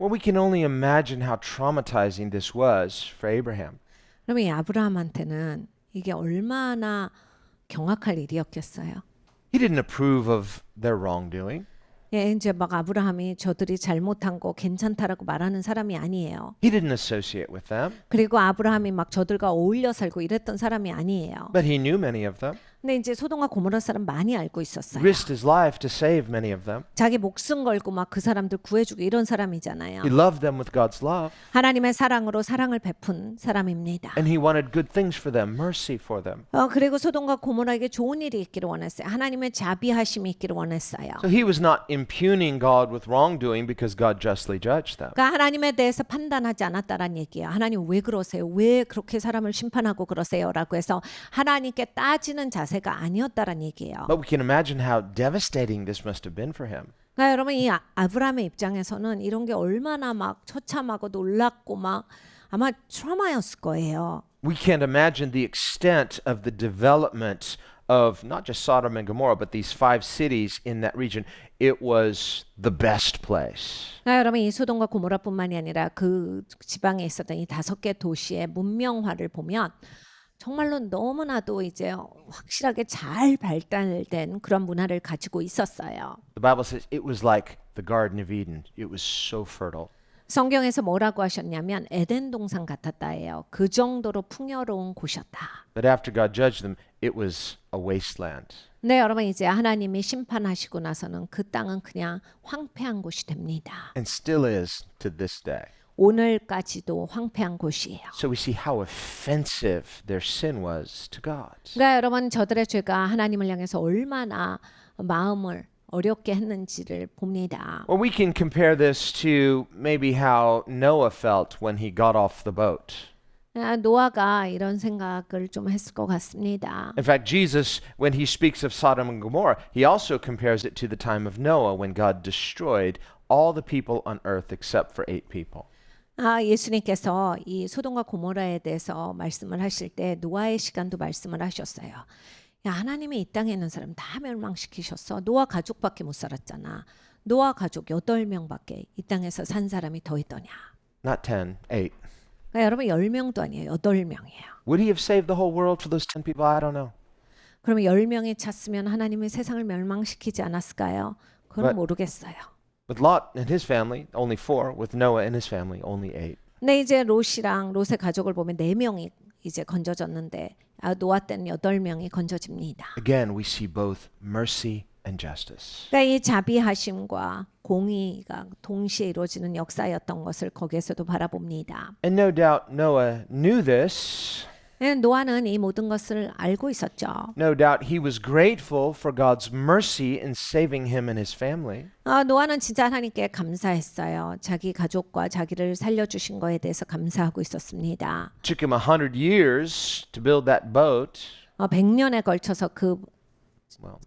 Well, we can only imagine how traumatizing this was for Abraham. 그러면 이 아브라함한테는 이게 얼마나 경악할 일이었겠어요. He didn't approve of their wrongdoing. 예, 이제 막 아브라함이 저들이 잘못한 거 괜찮다라고 말하는 사람이 아니에요. He didn't associate with them, 그리고 아브라함이 막 저들과 어울려 살고 이랬던 사람이 아니에요. but he knew many of them, 근데 이제 소돔과 고모라 사람 많이 알고 있었어요. risked his life to save many of them. 자기 목숨 걸고 막 그 사람들 구해주고 이런 사람이잖아요. He loved them with God's love, 하나님의 사랑으로 사랑을 베푼 사람입니다. and he wanted good things for them, mercy for them. 그리고 소돔과 고모라에게 좋은 일이 있기를 원했어요. 하나님의 자비하심이 있기를 원했어요. So he was not impugning God with wrongdoing because God justly judged them. 그러니까 하나님에 대해서 판단하지 않았다란 얘기예요. 하나님 왜 그러세요? 왜 그렇게 사람을 심판하고 그러세요? 라고 해서 하나님께 따지는 자세가 아니었다란 얘기예요. But we can imagine how devastating this must have been for him. 그러니까 여러분 이 아브라함의 입장에서는 이런 게 얼마나 막 처참하고 놀랍고 막 아마 트라우마였을 거예요. We can't imagine the extent of the development of not just Sodom and Gomorrah, but these 5 cities in that region. It was the best place. 그러니까 여러분 이 소돔과 고모라뿐만이 아니라 그 지방에 있었던 이 5개 도시의 문명화를 보면 정말로 너무나도 이제 확실하게 잘 발달된 그런 문화를 가지고 있었어요. The Bible says it was like the Garden of Eden. It was so fertile. 성경에서 뭐라고 하셨냐면 에덴 동산 같았다예요. 그 정도로 풍요로운 곳이었다. But after God judged them, it was a wasteland. 네, 여러분 이제 하나님이 심판하시고 나서는 그 땅은 그냥 황폐한 곳이 됩니다. And still is to this day. 오늘까지도 황폐한 곳이에요. So we see how offensive their sin was to God. 그러니까 여러분 저들의 죄가 하나님을 향해서 얼마나 마음을 어렵게 했는지를 봅니다. Or we can compare this to maybe how Noah felt when he got off the boat. 노아가 이런 생각을 좀 했을 것 같습니다. In fact, Jesus, when he speaks of Sodom and Gomorrah, he also compares it to the time of Noah when God destroyed all the people on earth except for 8 people. 예수님께서 이 소돔과 고모라에 대해서 말씀을 하실 때 노아의 시간도 말씀을 하셨어요. 야, 하나님이 이 땅에 있는 사람 다 멸망시키셨어. 노아 가족밖에 못 살았잖아. 노아 가족 8명밖에 이 땅에서 산 사람이 더 있더냐. Not 10, 8. 그러니까 여러분 10명도 아니에요. 8명이에요. Would he have saved the whole world for those 10 people? I don't know. 그러면 10명이 찼으면 하나님이 세상을 멸망시키지 않았을까요? 그건 But- 모르겠어요. With Lot and his family, only 4. With Noah and his family, only 8. 근데 이제 롯이랑 롯의 가족을 보면 4명이 이제 건져졌는데 노아 때는 8명이 건져집니다. Again, we see both mercy and justice. 그러니까 이 자비하심과 공의가 동시에 이루어지는 역사였던 것을 거기에서도 바라봅니다. And no doubt Noah knew this. 노아는 이 모든 것을 알고 있었죠. No doubt he was grateful for God's mercy in saving him and his family. 노아는 진짜 하나님께 감사했어요. 자기 가족과 자기를 살려주신 거에 대해서 감사하고 있었습니다. It took him 100 years to build that boat. 100년에 걸쳐서 그 Well,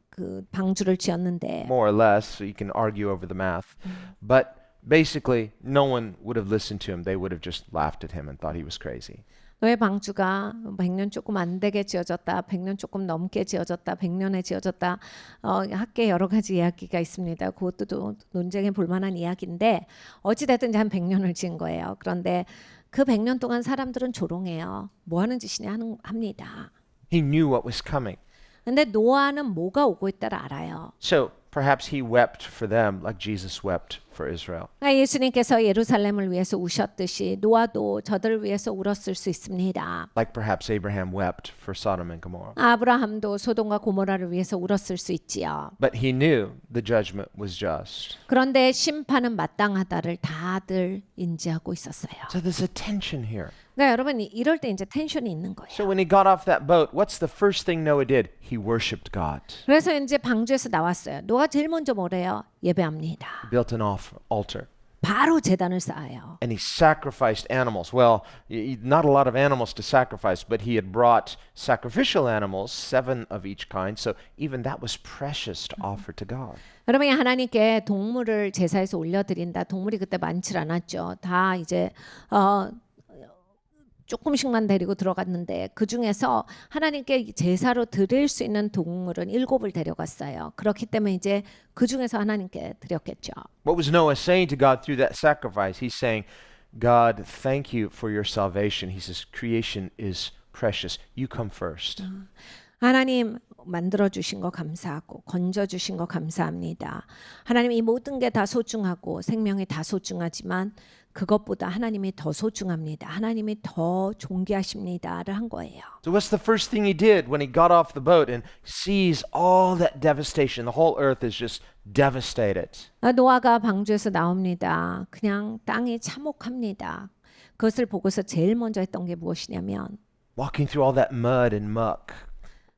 방주를 지었는데 more or less, so you can argue over the math. But basically, no one would have listened to him. They would have just laughed at him and thought he was crazy. 노예 방주가 100년 조금 안 되게 지어졌다, 100년 조금 넘게 지어졌다, 100년에 지어졌다. 학계 여러 가지 이야기가 있습니다. 그것도 논쟁해 볼 만한 이야기인데 어찌됐든 이제 한 100년을 지은 거예요. 그런데 그 100년 동안 사람들은 조롱해요. 뭐 하는 짓이냐 합니다. He knew what was coming. 근데 노아는 뭐가 오고 있다를 알아요. So perhaps he wept for them like Jesus wept for Israel. 예수님께서 예루살렘을 위해서 우셨듯이 노아도 저들을 위해서 울었을 수 있습니다. Like perhaps Abraham wept for Sodom and Gomorrah. 아브라함도 소돔과 고모라를 위해서 울었을 수 있지요. But he knew the judgment was just. 그런데 심판은 마땅하다를 다들 인지하고 있었어요. So there's a tension here. 그러니까 여러분 이럴 때 이제 텐션이 있는 거예요. So when he got off that boat, what's the first thing Noah did? He worshipped God. 그래서 이제 방주에서 나왔어요. 노아가 제일 먼저 뭐래요? 예배합니다. He built an altar. 바로 제단을 쌓아요. And he sacrificed animals. Well, not a lot of animals to sacrifice, but he had brought sacrificial animals, 7 of each kind. So even that was precious to offer to God. 여러분이 하나님께 동물을 제사에서 올려드린다. 동물이 그때 많지 않았죠. 다 이제 조금씩만 데리고 들어갔는데 그 중에서 하나님께 제사로 드릴 수 있는 동물은 7을 데려갔어요. 그렇기 때문에 이제 그 중에서 하나님께 드렸겠죠. What was Noah saying to God through that sacrifice? He's saying, God, thank you for your salvation. He says, creation is precious. You come first. 하나님 만들어 주신 거 감사하고 건져 주신 거 감사합니다. 하나님 이 모든 게 다 소중하고 생명이 다 소중하지만 그것보다 하나님이 더 소중합니다. 하나님이 더 존귀하십니다를 한 거예요. So what's the first thing he did when he got off the boat and sees all that devastation? The whole earth is just devastated. 노아가 방주에서 나옵니다. 그냥 땅이 참혹합니다. 그것을 보고서 제일 먼저 했던 게 무엇이냐면 Walking through all that mud and muck.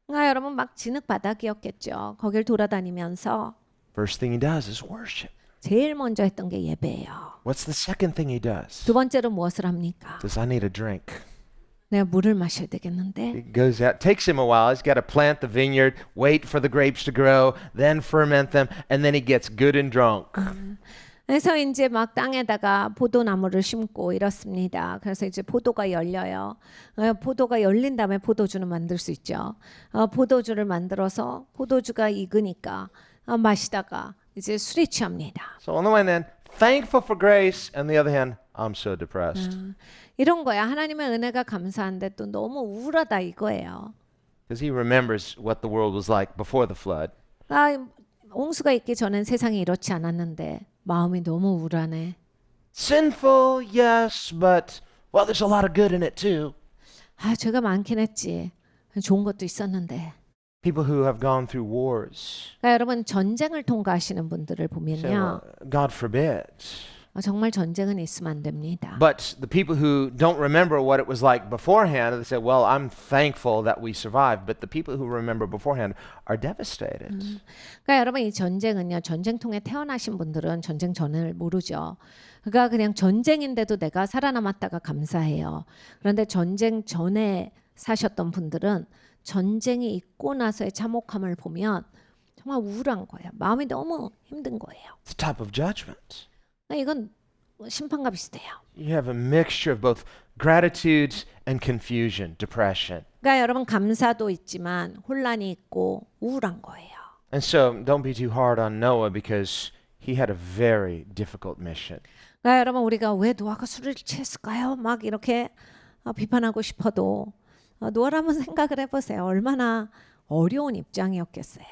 여러분 막 진흙 바닥이었겠죠. 거길 돌아다니면서 First thing he does is worship. 제일 먼저 했던 게 예배예요. What's the second thing he does? 두 번째로 무엇을 합니까? He says, I need a drink. 내가 물을 마셔야 되겠는데. He goes out, takes him a while. He's got to plant the vineyard, wait for the grapes to grow, then ferment them, and then he gets good and drunk. 그래서 이제 막 땅에다가 포도나무를 심고 이렇습니다. 그래서 이제 포도가 열려요. 포도가 열린 다음에 포도주는 만들 수 있죠. 포도주를 만들어서 포도주가 익으니까 마시다가 이제 술에 취합니다. So on the one hand, thankful for grace, and the other hand, I'm so depressed. 이런 거야. 하나님의 은혜가 감사한데 또 너무 우울하다 이거예요. Because he remembers what the world was like before the flood. 홍수가 있기 전엔 세상이 이렇지 않았는데 마음이 너무 우울하네. Sinful, yes, but well, there's a lot of good in it too. 죄가 많긴 했지. 좋은 것도 있었는데. People who have gone through wars. 그러니까 여러분 전쟁을 통과하시는 분들을 Say, 보면요. well, God forbid. 정말 전쟁은 있으면 안 됩니다. But the people who don't remember what it was like beforehand, they say, well, I'm thankful that we survived. But the people who remember beforehand are devastated. 그러니까 여러분 이 전쟁은요. 전쟁통에 태어나신 분들은 전쟁 전을 모르죠. 그러니까 그냥 전쟁인데도 내가 살아남았다가 감사해요. 그런데 전쟁 전에 사셨던 분들은 전쟁이 있고 나서의 참혹함을 보면 정말 우울한 거예요. 마음이 너무 힘든 거예요. It's a type of judgment. 이건 심판과 비슷해요. You have a mixture of both gratitude and confusion, depression. 그러니까 여러분 감사도 있지만 혼란이 있고 우울한 거예요. And so don't be too hard on Noah because he had a very difficult mission. 그러니까 여러분 우리가 왜 노아가 술을 취했을까요? 막 이렇게 비판하고 싶어도 노아를 한번 생각을 해보세요. 얼마나 어려운 입장이었겠어요.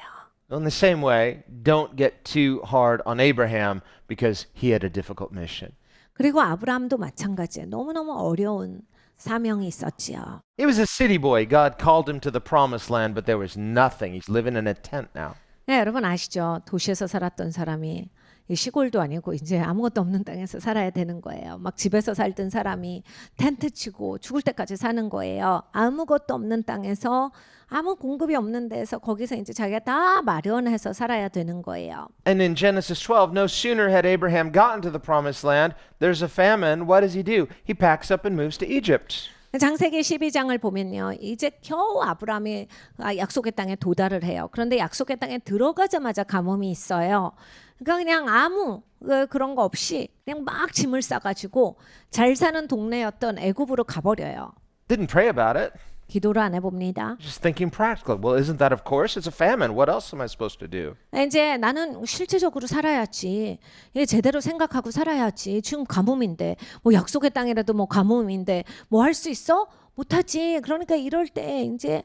In the same way, don't get too hard on Abraham because he had a difficult mission. 그리고 아브라함도 마찬가지예요. 너무너무 어려운 사명이 있었지요. He was a city boy. God called him to the promised land, but there was nothing. He's living in a tent now. 네, 여러분 아시죠? 도시에서 살았던 사람이 이 시골도 아니고 이제 아무것도 없는 땅에서 살아야 되는 거예요. 막 집에서 살던 사람이 텐트 치고 죽을 때까지 사는 거예요. 아무것도 없는 땅에서 아무 공급이 없는 데서 거기서 이제 자기가 다 마련해서 살아야 되는 거예요. And in Genesis 12, no sooner had Abraham gotten to the promised land, there's a famine. What does he do? He packs up and moves to Egypt. 창세기 12장을 보면요. 이제 겨우 아브라함이 약속의 땅에 도달을 해요. 그런데 약속의 땅에 들어가자마자 가뭄이 있어요. 그러니까 그냥 아무 그런 거 없이 그냥 막 짐을 싸가지고 잘 사는 동네였던 애굽으로 가버려요. Didn't pray about it. 기도를 안 해봅니다. Just thinking practical. Well, isn't that of course? It's a famine. What else am I supposed to do? 이제 나는 실제적으로 살아야지. 제대로 생각하고 살아야지. 지금 가뭄인데 뭐 약속의 땅이라도 뭐 가뭄인데 뭐 할 수 있어? 못하지. 그러니까 이럴 때 이제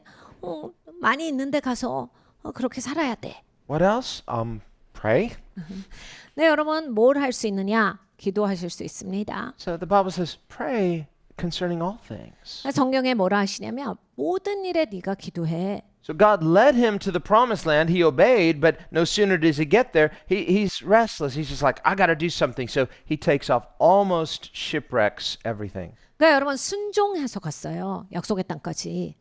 많이 있는데 가서 그렇게 살아야 돼. What else? Pray. 네, 여러분 뭘 할 수 있느냐? 기도하실 수 있습니다. So the Bible says, pray concerning all things. 성경에 뭐라 하시냐면 모든 일에 네가 기도해. So God led him to the promised land. He obeyed, but no sooner does he get there, he's restless. He's just like, I got to do something. So he takes off, almost shipwrecks everything. 그러니까 여러분 순종해서 갔어요. 약속의 땅까지.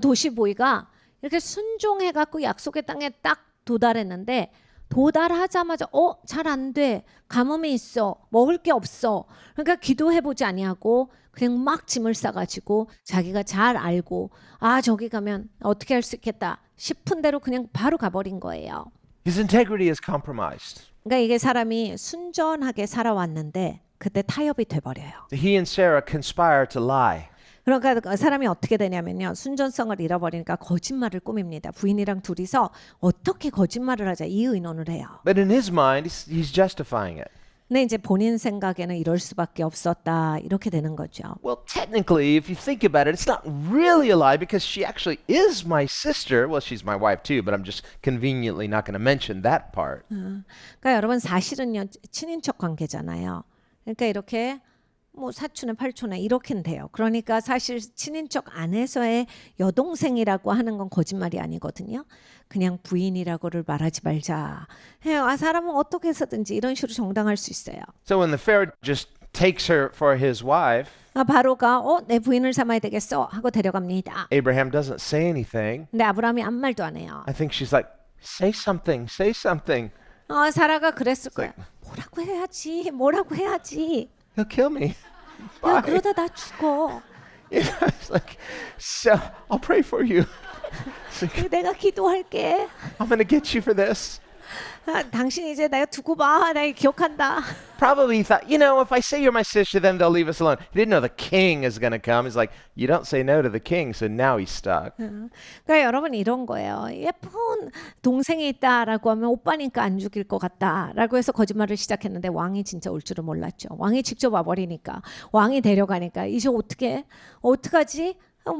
도시보이가 이렇게 순종해갖고 약속의 땅에 딱 도달했는데 도달하자마자 잘 안 돼. 가뭄이 있어. 먹을 게 없어. 그러니까 기도해보지 아니하고 그냥 막 짐을 싸가지고 자기가 잘 알고 저기 가면 어떻게 할 수 있겠다 싶은 대로 그냥 바로 가버린 거예요. His integrity is compromised. 그러니까 이게 사람이 순전하게 살아왔는데 그때 타협이 돼버려요. He and Sarah conspire to lie. 그러니까 그 사람이 어떻게 되냐면요. 순전성을 잃어버리니까 거짓말을 꾸밉니다. 부인이랑 둘이서 어떻게 거짓말을 하자 이 의논을 해요. But in his mind, he's justifying it. 근데 이제 본인 생각에는 이럴 수밖에 없었다. 이렇게 되는 거죠. Well, technically, if you think about it, it's not really a lie because she actually is my sister. Well, she's my wife too, but I'm just conveniently not going to mention that part. 그러니까 여러분 사실은요. 친인척 관계잖아요. 그러니까 이렇게 뭐 사촌에 팔촌에 이렇게는 돼요. 그러니까 사실 친인척 안에서의 여동생이라고 하는 건 거짓말이 아니거든요. 그냥 부인이라고를 말하지 말자. 해요. 아 사람은 어떻게 해서든지 이런 식으로 정당할 수 있어요. So when the Pharaoh just takes her for his wife, 아 바로가 내 부인을 삼아야 되겠어 하고 데려갑니다. Abraham doesn't say anything. 근데 아브라함이 아무 말도 안 해요. I think she's like, say something, say something. 사라가 그랬을 거야. 뭐라고 해야지. 뭐라고 해야지. He'll kill me. 야 Bye. 그러다 나 죽어. You know, it's like, so I'll pray for you. 내가 기도할게. I'm going to get you for this. 당신 이제 내가 두고 봐. 나 기억한다. Probably he thought, you know, if I say you're my sister, then they'll leave us alone. He didn't know the king is going to come. He's like, you don't say no to the king, so now he's stuck. 그러니까 여러분 이런 거예요. 예쁜 동생이 있다라고 하면 오빠니까 안 죽일 것 같다라고 해서 거짓말을 시작했는데 왕이 진짜 올 줄은 몰랐죠. 왕이 직접 와버리니까 왕이 데려가니까 이제 어떡하지?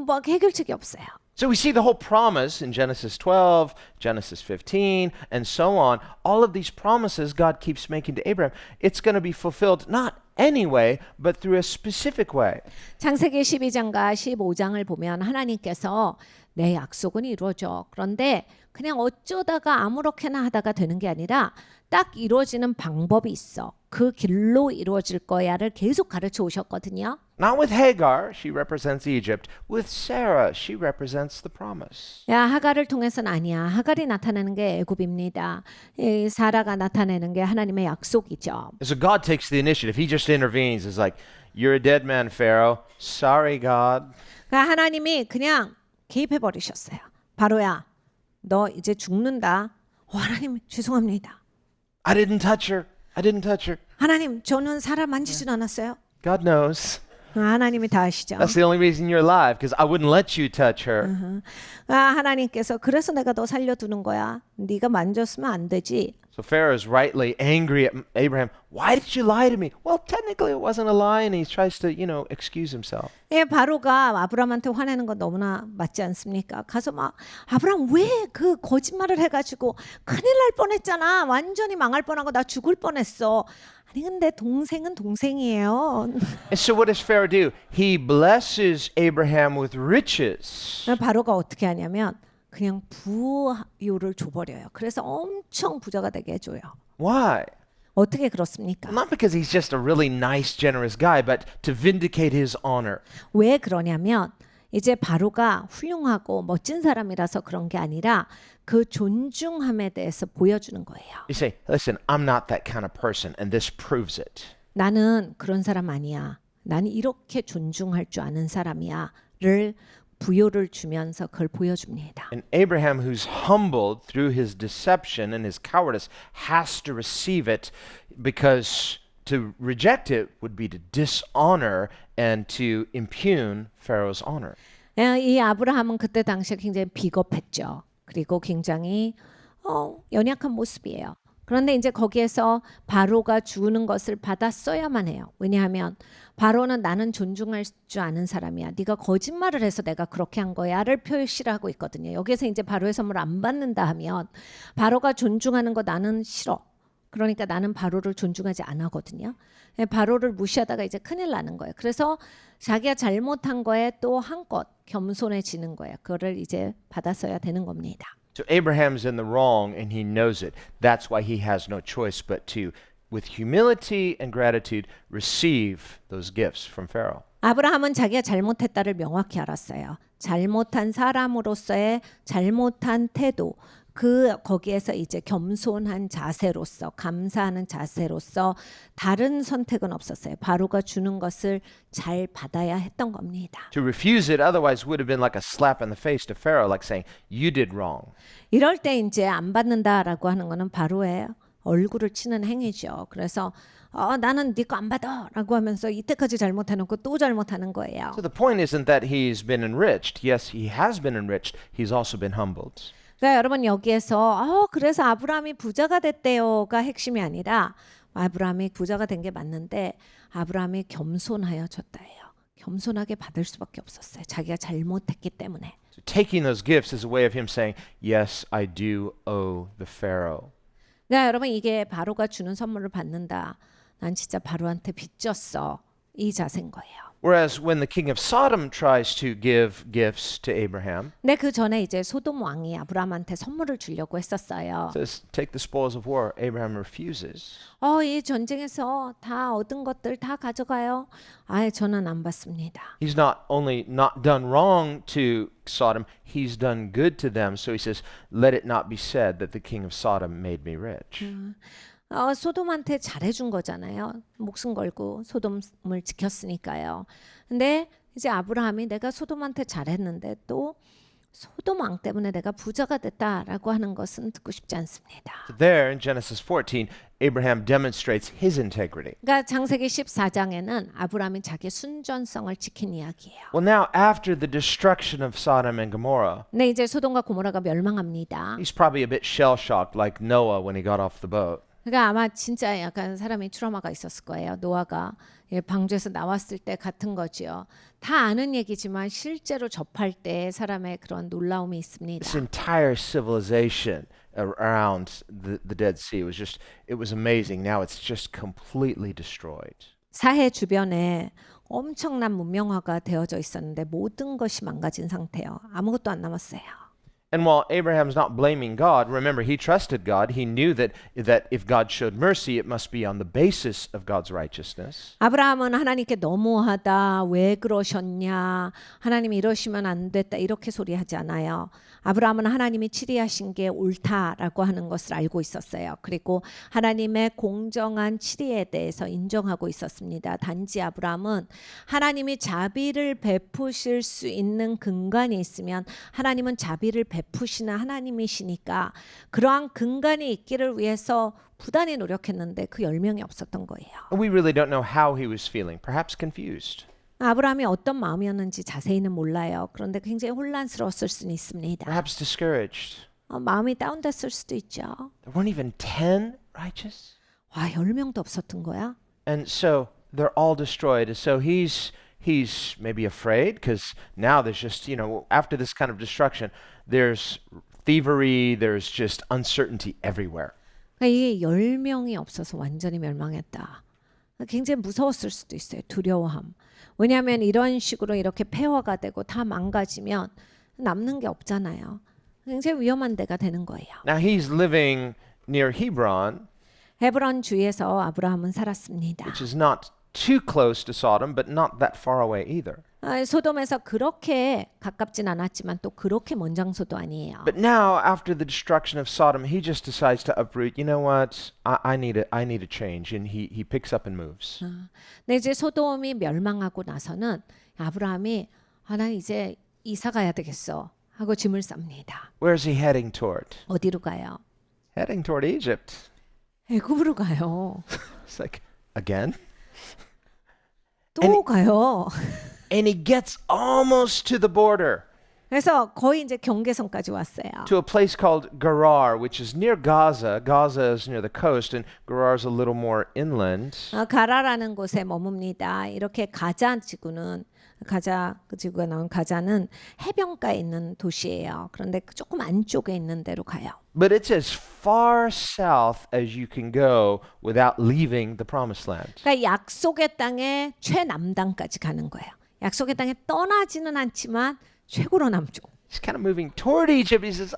막 해결책이 없어요. So we see the whole promise in Genesis 12, Genesis 15, and so on. All of these promises God keeps making to Abraham. It's going to be fulfilled not anyway, but through a specific way. 창세기 12장과 15장을 보면 하나님께서 내 약속은 이루어져. 그런데 그냥 어쩌다가 아무렇게나 하다가 되는 게 아니라 딱 이루어지는 방법이 있어. 그 길로 이루어질 거야를 계속 가르쳐 오셨거든요. Not with Hagar, she represents Egypt. With Sarah, she represents the promise. 야 하갈을 통해서는 아니야. 하갈이 나타내는 게 애굽입니다. 이 사라가 나타내는 게 하나님의 약속이죠. So God takes the initiative. He just intervenes. It's like, you're a dead man, Pharaoh. Sorry, God. 그러니까 하나님이 그냥 개입해 버리셨어요. 바로야, 너 이제 죽는다. 하나님 죄송합니다. I didn't touch her. I didn't touch her. 하나님 저는 사라 만지지도 않았어요. God knows. 하나님이 다 아시죠. That's the only reason you're alive, because I wouldn't let you touch her. 하나님께서 그래서 내가 너 살려두는 거야. 네가 만졌으면 안 되지. So Pharaoh is rightly angry at Abraham. Why did you lie to me? Well, technically it wasn't a lie, and he tries to, excuse himself. 예, 바로가 아브라함한테 화내는 건 너무나 맞지 않습니까? 가서 막 아브라함 왜 그 거짓말을 해가지고 큰일 날 뻔했잖아. 완전히 망할 뻔하고 나 죽을 뻔했어. 아니 근데 동생은 동생이에요. And so what does Pharaoh do? He blesses Abraham with riches. 바로가 어떻게 하냐면 그냥 부요를 줘버려요. 그래서 엄청 부자가 되게 해줘요. Why? 어떻게 그렇습니까? Not because he's just a really nice, generous guy, but to vindicate his honor. 왜 그러냐면 이제 바로가 훌륭하고 멋진 사람이라서 그런 게 아니라 그 존중함에 대해서 보여주는 거예요. You say, listen, I'm not that kind of person, and this proves it. 나는 그런 사람 아니야. 나는 이렇게 존중할 줄 아는 사람이야를 부요를 주면서 그걸 보여줍니다. And Abraham, who's humbled through his deception and his cowardice, has to receive it because to reject it would be to dishonor and to impugn Pharaoh's honor. 이 아브라함은 그때 당시에 굉장히 비겁했죠. 그리고 굉장히 연약한 모습이에요. 그런데 이제 거기에서 바로가 주는 것을 받았어야만 해요. 왜냐하면 바로는 나는 존중할 줄 아는 사람이야. 네가 거짓말을 해서 내가 그렇게 한 거야를 표시를 하고 있거든요. 여기서 이제 바로의 선물 안 받는다 하면 바로가 존중하는 거 나는 싫어. 그러니까 나는 바로를 존중하지 않 하거든요. 바로를 무시하다가 이제 큰일 나는 거예요. 그래서 자기가 잘못한 거에 또 한껏 겸손해지는 거예요. 그거를 이제 받았어야 되는 겁니다. So Abraham's in the wrong and he knows it. That's why he has no choice but to, with humility and gratitude, receive those gifts from Pharaoh. 아브라함은 자기가 잘못했다를 명확히 알았어요. 잘못한 사람으로서의 잘못한 태도, 거기에서 이제 겸손한 자세로서 감사하는 자세로서 다른 선택은 없었어요. 바로가 주는 것을 잘 받아야 했던 겁니다. To refuse it otherwise would have been like a slap in the face to Pharaoh, like saying, you did wrong. 이럴 때 이제 안 받는다라고 하는 거는 바로의 얼굴을 치는 행위죠. 그래서 나는 네 거 안 받아라고 하면서 이때까지 잘못해놓고 또 잘못하는 거예요. So the point isn't that he's been enriched. Yes, he has been enriched. He's also been humbled. 그러니까 여러분 여기에서 그래서 아브라함이 부자가 됐대요가 핵심이 아니라 아브라함이 부자가 된 게 맞는데 아브라함이 겸손하여졌다예요. 겸손하게 받을 수밖에 없었어요. 자기가 잘못했기 때문에. So taking those gifts is a way of him saying, yes, I do owe the Pharaoh. 그러니까 여러분 이게 바로가 주는 선물을 받는다. 난 진짜 바로한테 빚졌어. 이 자세인 거예요. Whereas when the king of Sodom tries to give gifts to Abraham, 근데 그 전에 이제 소돔 왕이 아브라함한테 선물을 주려고 했었어요. says, take the spoils of war. Abraham refuses. 이 전쟁에서 다 얻은 것들 다 가져가요. 저는 안 받습니다. He's not only not done wrong to Sodom, he's done good to them. So he says, let it not be said that the king of Sodom made me rich. 소돔한테 잘해준 거잖아요. 목숨 걸고 소돔을 지켰으니까요. 근데 이제 아브라함이 내가 소돔한테 잘했는데 또 소돔 왕 때문에 내가 부자가 됐다라고 하는 것은 듣고 싶지 않습니다. So there in Genesis 14, Abraham demonstrates his integrity. 그러니까 창세기 14장에는 아브라함이 자기 순전성을 지킨 이야기예요. Well, now after the destruction of Sodom and Gomorrah, 근데 이제 소돔과 고모라가 멸망합니다. he's probably a bit shell-shocked like Noah when he got off the boat. 그러니까 아마 진짜 약간 사람이 트라우마가 있었을 거예요. 노아가 방주에서 나왔을 때 같은 거지요. 다 아는 얘기지만 실제로 접할 때 사람의 그런 놀라움이 있습니다. This entire civilization around the Dead Sea it was amazing. Now it's just completely destroyed. 사해 주변에 엄청난 문명화가 되어져 있었는데 모든 것이 망가진 상태예요. 아무것도 안 남았어요. And while Abraham's not blaming God, remember he trusted God. He knew that if God showed mercy, it must be on the basis of God's righteousness. 아브라함은 하나님께 너무하다, 왜 그러셨냐, 하나님이 이러시면 안 됐다 이렇게 소리하지 않아요. 아브라함은 하나님이 치리하신 게 옳다라고 하는 것을 알고 있었어요. 그리고 하나님의 공정한 치리에 대해서 인정하고 있었습니다. 단지 아브라함은 하나님이 자비를 베푸실 수 있는 근간이 있으면 하나님은 자비를 베푸시는 하나님이시니까 그러한 근간이 있기를 위해서 부단히 노력했는데 그 열명이 없었던 거예요. And we really don't know how he was feeling, perhaps confused. 아브라함이 어떤 마음이었는지 자세히는 몰라요. 그런데 굉장히 혼란스러웠을 수는 있습니다. Perhaps discouraged. 마음이 다운됐을 수도 있죠. There weren't even 10 righteous. 와, 10명도 없었던 거야? And so they're all destroyed. So he's maybe afraid because now there's just, after this kind of destruction, there's thievery, there's just uncertainty everywhere. 이게 10명이 없어서 완전히 멸망했다. 굉장히 무서웠을 수도 있어요. 두려워함. 왜냐하면 이런 식으로 이렇게 폐허가 되고 다 망가지면 남는 게 없잖아요. 굉장히 위험한 데가 되는 거예요. Now he's living near Hebron, 헤브론 주에서 아브라함은 살았습니다. which is not too close to Sodom, but not that far away either. 소돔에서 그렇게 가깝진 않았지만 또 그렇게 먼 장소도 아니에요. But now, after the destruction of Sodom, he just decides to uproot. You know what? I need a change, and he picks up and moves. 근데 이제 소돔이 멸망하고 나서는 아브라함이 나 이제 이사 가야 되겠어 하고 짐을 쌉니다. Where is he heading toward? 어디로 가요? Heading toward Egypt. 애굽으로 가요. It's like, again? 또 가요. And he gets almost to the border, 그래서 거의 이제 경계선까지 왔어요. to a place called Gerar, which is near Gaza. Gaza is near the coast, and Gerar is a little more inland. 가라라는 곳에 머뭅니다. 이렇게 가자 지구는 가자 그 지구가 나온 가자는 해변가에 있는 도시예요. 그런데 조금 안쪽에 있는 데로 가요. But it's as far south as you can go without leaving the promised land. 그러니까 약속의 땅의 최남단까지 가는 거예요. 약속의 땅에 떠나지는 않지만 최고로 남쪽. He's kind of moving toward Egypt. He says,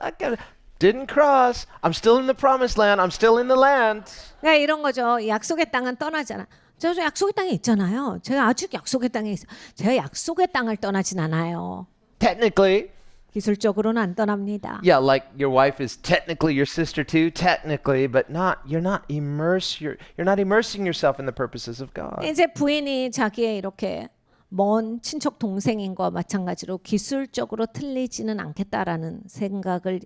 didn't cross. I'm still in the promised land. I'm still in the land. 그러니까 이런 거죠. 약속의 땅은 떠나잖아. 저 약속의 땅에 있잖아요. 제가 아직 약속의 땅에 있어. 제가 약속의 땅을 떠나진 않아요. Technically, 기술적으로는 안 떠납니다. yeah, like your wife is technically your sister too, technically, but you're not immersing yourself in the purposes of God. 이제 부인이 자기의 이렇게 먼 친척 동생인 거와 마찬가지로 기술적으로 틀리지는 않겠다라는 생각을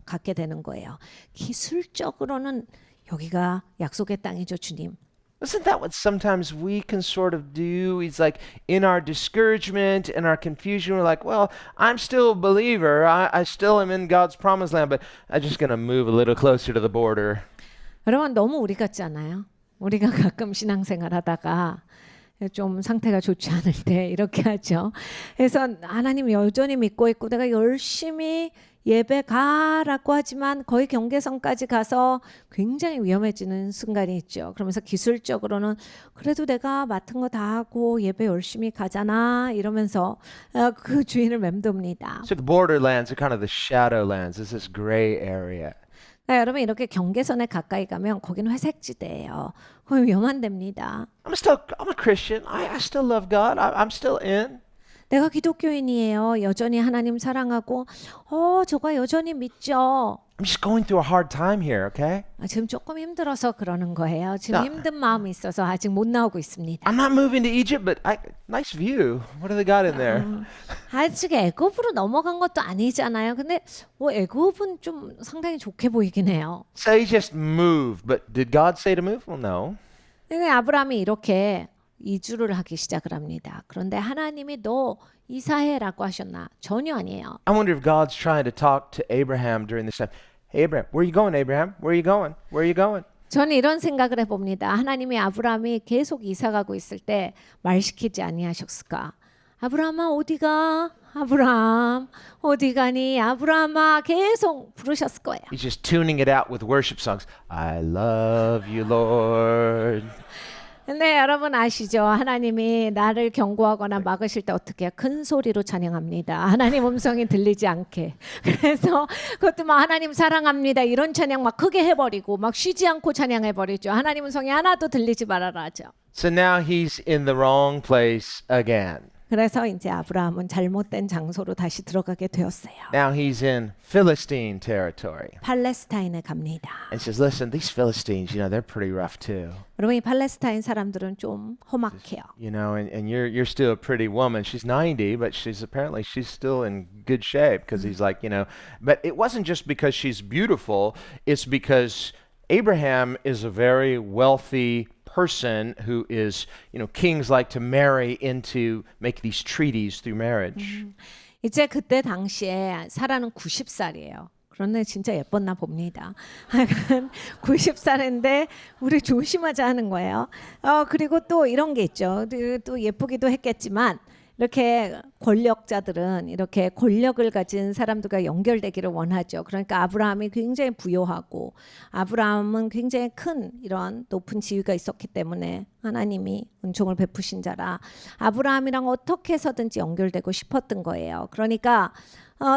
갖게 되는 거예요. 기술적으로는 여기가 약속의 땅이죠, 주님. Isn't that what sometimes we can sort of do? It's like in our discouragement and our confusion, we're like, well, I'm still a believer. I still am in God's promised land, but I'm just going to move a little closer to the border. 여러분 너무 우리 같지 않아요? 우리가 가끔 신앙생활 하다가 좀 상태가 좋지 않을 때 이렇게 하죠. 그래서 하나님 여전히 믿고 있고 내가 열심히 예배 가라고 하지만 거의 경계선까지 가서 굉장히 위험해지는 순간이 있죠. 그러면서 기술적으로는 그래도 내가 맡은 거 다 하고 예배 열심히 가잖아 이러면서 그 주인을 맴돕니다. So the borderlands are kind of the shadowlands. It's this gray area. 여러분 이렇게 경계선에 가까이 가면 거기는 회색지대예요. 거기 위험한 데입니다. I'm a Christian. I still love God. I'm still in. 내가 기독교인이에요. 여전히 하나님 사랑하고 저가 여전히 믿죠. I'm just going through a hard time here, okay? 지금 조금 힘들어서 그러는 거예요. 지금 나- 힘든 마음이 있어서 아직 못 나오고 있습니다. I'm not moving to Egypt, but nice view. What do they got in there? 아직 애굽으로 넘어간 것도 아니잖아요. 근데 애굽은 좀 상당히 좋게 보이긴 해요. So he just moved, but did God say to move? Well, no. 근데 아브라함이 이렇게 이주를 하기 시작을 합니다. 그런데 하나님이 너 이사해라고 하셨나? 전혀 아니에요. I wonder if God's trying to talk to Abraham during this time. Hey, Abraham, where are you going, Abraham? Where are you going? Where are you going? 저는 이런 생각을 해봅니다. 하나님이 아브라함이 계속 이사가고 있을 때 말 시키지 아니하셨을까? 아브라함아 어디가? 아브라함 어디 가니? 아브라함아 계속 부르셨을 거예요. He's just tuning it out with worship songs. I love you, Lord. 근데 여러분 아시죠? 하나님이 나를 경고하거나 막으실 때 어떻게 해요? 큰 소리로 찬양합니다. 하나님 음성이 들리지 않게. 그래서 그것도 막 하나님 사랑합니다. 이런 찬양 막 크게 해버리고 막 쉬지 않고 찬양해버리죠. 하나님 음성이 하나도 들리지 말아라 하죠. So now he's in the wrong place again. 그래서 이제 아브라함은 잘못된 장소로 다시 들어가게 되었어요. Now he's in Philistine territory. 팔레스타인에 갑니다. And says, listen, these Philistines, they're pretty rough too. 여러분 이 팔레스타인 사람들은 좀 험악해요. And you're still a pretty woman. She's 90, but she's still in good shape because he's like, but it wasn't just because she's beautiful, it's because Abraham is a very wealthy person who is, kings like to marry into, make these treaties through marriage. 이제 그때 당시에 사라는 90살이에요. 그런데 진짜 예뻤나 봅니다. 90살인데 우리 조심하자 하는 거예요. 그리고 또 이런 게 있죠. 또 예쁘기도 했겠지만 이렇게 권력자들은 이렇게 권력을 가진 사람들과 연결되기를 원하죠. 그러니까 아브라함이 굉장히 부유하고 아브라함은 굉장히 큰 이런 높은 지위가 있었기 때문에 하나님이 은총을 베푸신 자라 아브라함이랑 어떻게 해서든지 연결되고 싶었던 거예요. 그러니까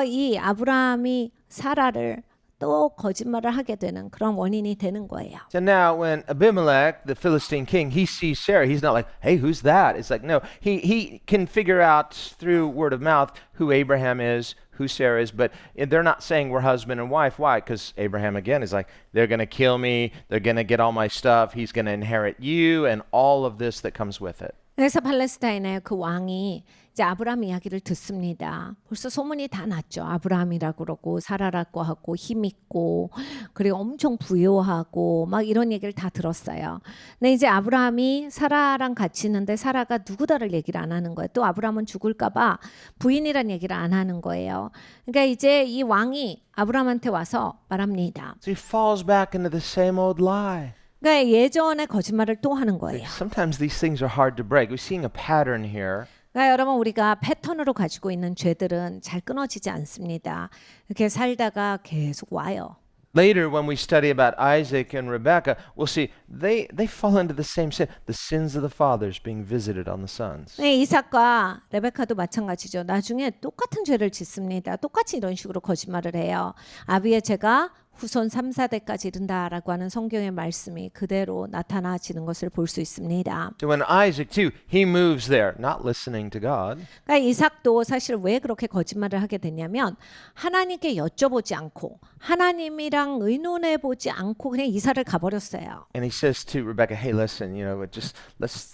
이 아브라함이 사라를 또 거짓말을 하게 되는 그런 원인이 되는 거예요. So now when Abimelech, the Philistine king, he sees Sarah, he's not like, hey, who's that? It's like, no, he can figure out through word of mouth who Abraham is, who Sarah is, but they're not saying we're husband and wife. Why? Because Abraham, again, is like, they're going to kill me, they're going to get all my stuff, he's going to inherit you, and all of this that comes with it. 그래서 팔레스타인의 그 왕이 이제 아브라함 이야기를 듣습니다. 벌써 소문이 다 났죠. 아브라함이라고 그러고 사라라고 하고 힘 있고 그리고 엄청 부유하고 막 이런 얘기를 다 들었어요. 근데 이제 아브라함이 사라랑 같이 있는데 사라가 누구다를 얘기를 안 하는 거예요. 또 아브라함은 죽을까 봐 부인이란 얘기를 안 하는 거예요. 그러니까 이제 이 왕이 아브라함한테 와서 말합니다. So he falls back into the same old lie. 그러니까 예전에 거짓말을 또 하는 거예요. Sometimes these things are hard to break. We're seeing a pattern here. 그러니까 여러분 우리가 패턴으로 가지고 있는 죄들은 잘 끊어지지 않습니다. 이렇게 살다가 계속 와요. Later, when we study about Isaac and Rebekah, we'll see they fall into the same sin, the sins of the fathers being visited on the sons. 네, 이삭과 레베카도 마찬가지죠. 나중에 똑같은 죄를 짓습니다. 똑같이 이런 식으로 거짓말을 해요. 아비의 죄가 후손 3, 4대까지 이른다라고 하는 성경의 말씀이 그대로 나타나지는 것을 볼 수 있습니다. So when Isaac too, he moves there, not listening to God. 그러니까 이삭도 사실 왜 그렇게 거짓말을 하게 됐냐면 하나님께 여쭤보지 않고 하나님이랑 의논해 보지 않고 그냥 이사를 가버렸어요. And he says to Rebekah, "Hey, listen,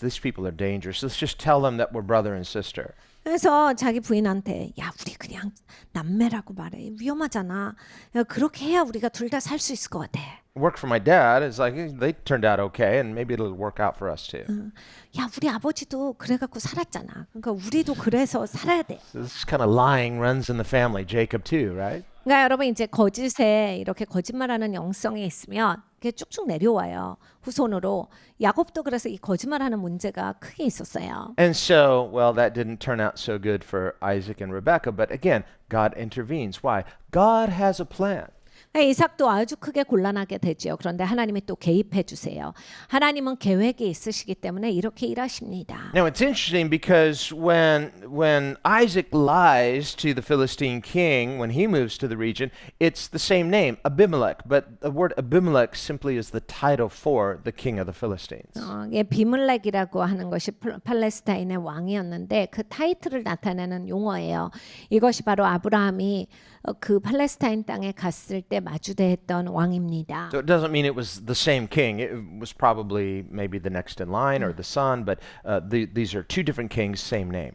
these people are dangerous. Let's just tell them that we're brother and sister." 그래서 자기 부인한테 야 우리 그냥 남매라고 말해 위험하잖아. 야, 그렇게 해야 우리가 둘 다 살 수 있을 것 같아. Worked for my dad. It's like they turned out okay, and maybe it'll work out for us too. 야 우리 아버지도 그래갖고 살았잖아. 그러니까 우리도 그래서 살아야 돼. So this kind of lying runs in the family. Jacob too, right? 그러니까 여러분 이제 거짓에 이렇게 거짓말하는 영성이 있으면 그게 쭉쭉 내려와요. 후손으로. 야곱도 그래서 이 거짓말하는 문제가 크게 있었어요. And so, well, that didn't turn out so good for Isaac and Rebekah. But again, God intervenes. Why? God has a plan. 이삭도 아주 크게 곤란하게 되죠. 그런데 하나님이 또 개입해 주세요. 하나님은 계획이 있으시기 때문에 이렇게 일하십니다. Now it's interesting because when Isaac lies to the Philistine king when he moves to the region, it's the same name, Abimelech, but the word Abimelech simply is the title for the king of the Philistines. 이게 비물렉이라고 하는 것이 팔레스타인의 왕이었는데 그 타이틀을 나타내는 용어예요. 이것이 바로 아브라함이 그 팔레스타인 땅에 갔을 때 마주대했던 왕입니다. So it doesn't mean it was the same king. It was probably maybe the next in line or the son, but these are two different kings, same name.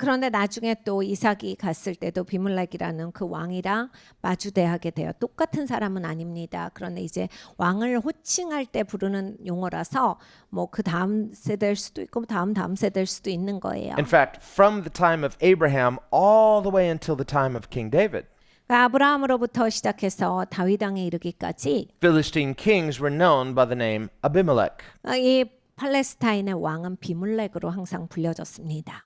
그런데 나중에 또 이삭이 갔을 때도 비물렉이라는 그 왕이랑 마주대하게 돼요. 똑같은 사람은 아닙니다. 그런데 이제 왕을 호칭할 때 부르는 용어라서 뭐 그 다음 세대일 수도 있고 다음 세대일 수도 있는 거예요. In fact, from the time of Abraham all the way until the time of King David, 아브라함으로부터 시작해서 다윗 왕에 이르기까지 Philistine kings were known by the name Abimelech. 이 팔레스타인의 왕은 비물렉으로 항상 불려졌습니다.